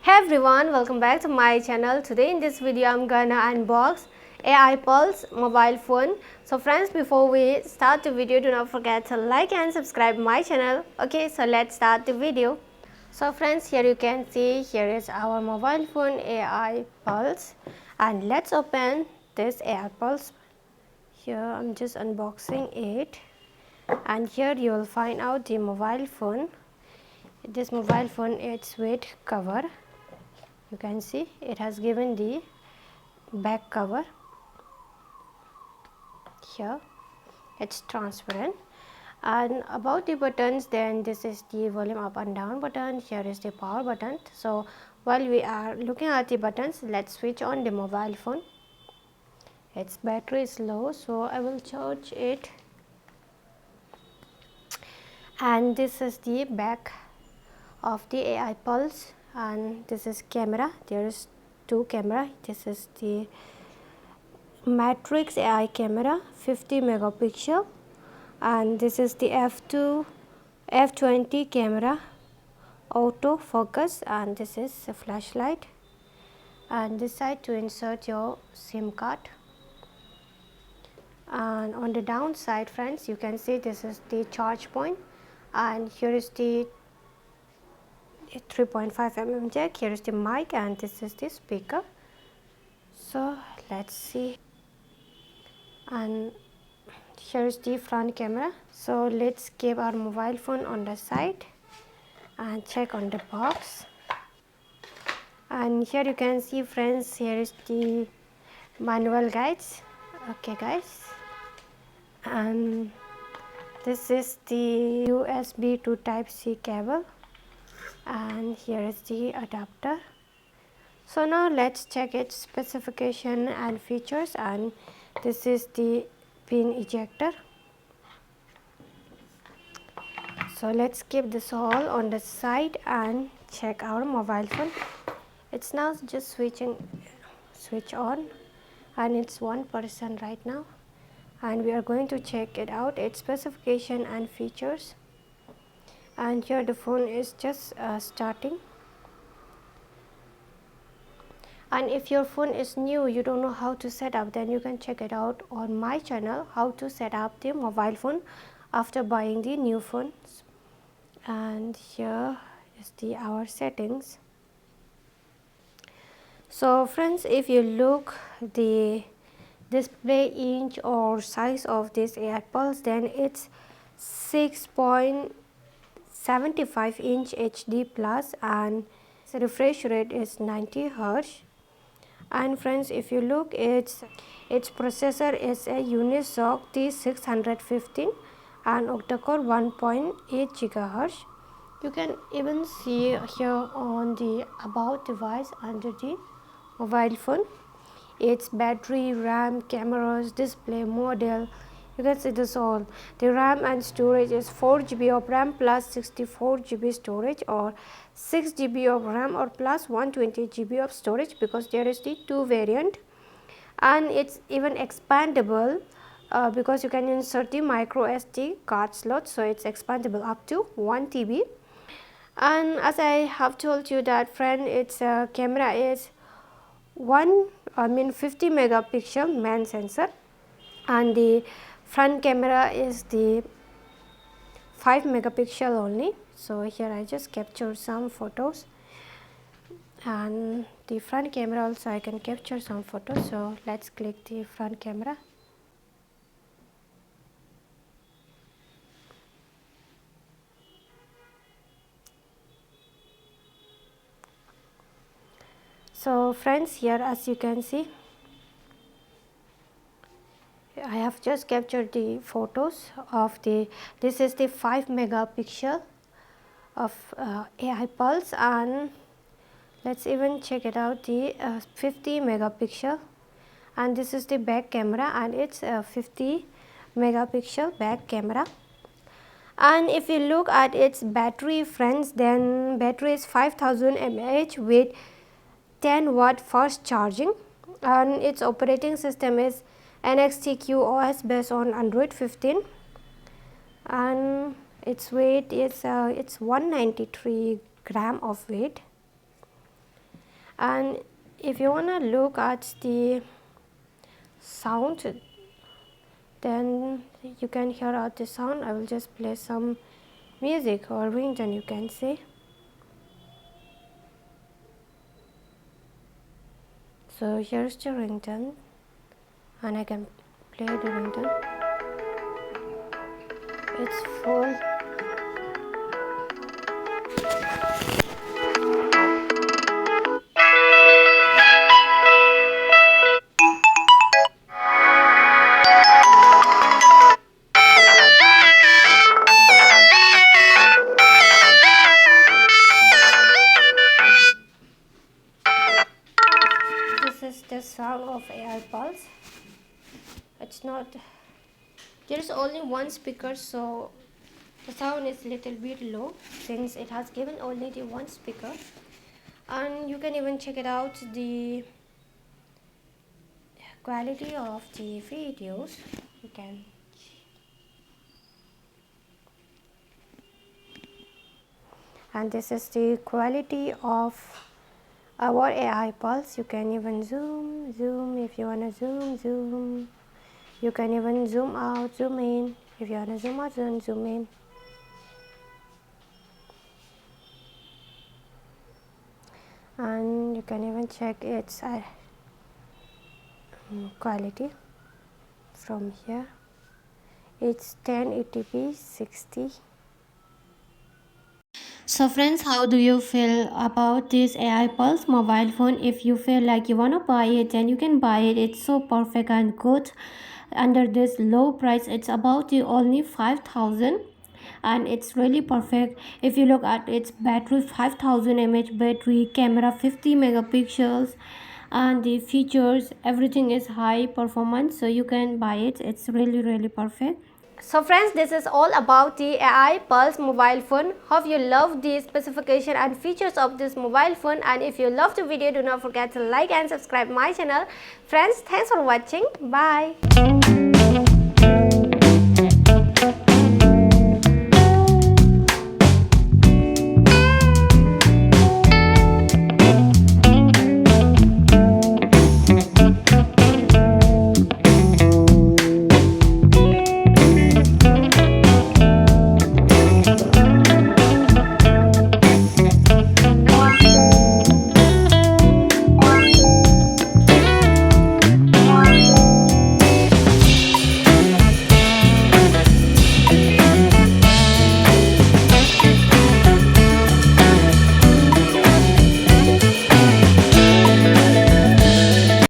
Hey everyone, welcome back to my channel. Today in this video I'm gonna unbox AI Pulse mobile phone. So friends, before we start the video, do not forget to like and subscribe my channel. Okay, so let's start the video. So friends, here you can see here is our mobile phone AI Pulse, and let's open this AI Pulse. Here I'm just unboxing it, and here you will find out the mobile phone. This mobile phone, it's with cover. You can see it has given the back cover. Here it's transparent, and about the buttons, then this is the volume up and down button. Here is the power button. So while we are looking at the buttons, let's switch on the mobile phone. Its battery is low, so I will charge it. And this is the back of the AI Pulse, and this is camera. There is two camera. This is the Matrix AI camera, 50 megapixel, and this is the f20 camera, auto focus, and this is a flashlight, and this side to insert your SIM card. And on the downside, friends, you can see this is the charge point, and here is the 3.5 mm jack. Here is the mic, and this is the speaker. So let's see. And here is the front camera. So let's keep our mobile phone on the side and check on the box. And here you can see, friends, here is the manual guides. Okay guys, and this is the USB to Type-C cable, and here is the adapter. So now let's check its specification and features, and this is the pin ejector. So let's keep this all on the side and check our mobile phone. It's now just switch on, and it's 1% right now, and we are going to check it out, its specification and features. And here the phone is just starting. And if your phone is new, you don't know how to set up, then you can check it out on my channel, how to set up the mobile phone after buying the new phones. And here is our settings. So friends, if you look the display inch or size of this AI Pulse, then it's 6.75 inch HD plus, and the refresh rate is 90 Hz. And friends, if you look, its processor is a Unisoc T615 and octa-core 1.8 GHz. You can even see here on the about device under the mobile phone its battery, RAM, cameras, display, model. You can see this all. The RAM and storage is 4 GB of RAM plus 64 GB storage, or 6 GB of RAM or plus 120 GB of storage, because there is the two variant. And it's even expandable because you can insert the micro SD card slot, so it's expandable up to 1 TB. And as I have told you that, friend, its camera is 50 megapixel main sensor, and the front camera is the 5 megapixel only. So here I just captured some photos, and the front camera also I can capture some photos. So let's click the front camera. So friends, here as you can see, I have just captured the photos of this is the 5 megapixel of AI Pulse, and let's even check it out, the 50 megapixel, and this is the back camera, and it's 50 megapixel back camera. And if you look at its battery, friends, then battery is 5000 mAh with 10 watt fast charging, and its operating system is NXT Q OS based on Android 15, and its weight is it's 193 gram of weight. And if you want to look at the sound, then you can hear out the sound. I will just play some music or ringtone, you can say. So here's the ringtone, and I can play the ringtone. It's full. This is the sound of AI Pulse. It's not, there is only one speaker, so the sound is little bit low since it has given only the one speaker. And you can even check it out the quality of the videos. You can, and this is the quality of our AI Pulse. You can even zoom if you want to zoom. You can even zoom out, zoom in if you want to zoom out, zoom in. And you can even check its quality from here. It's 1080p 60. So friends, how do you feel about this AI Pulse mobile phone? If you feel like you want to buy it, then you can buy it. It's so perfect and good under this low price. It's about the only 5,000, and it's really perfect. If you look at its battery, 5000 mAh battery, camera 50 megapixels, and the features, everything is high performance, so you can buy it. It's really perfect. So friends, this is all about the AI Pulse mobile phone. Hope you love the specification and features of this mobile phone, and if you love the video, do not forget to like and subscribe my channel. Friends, thanks for watching. Bye.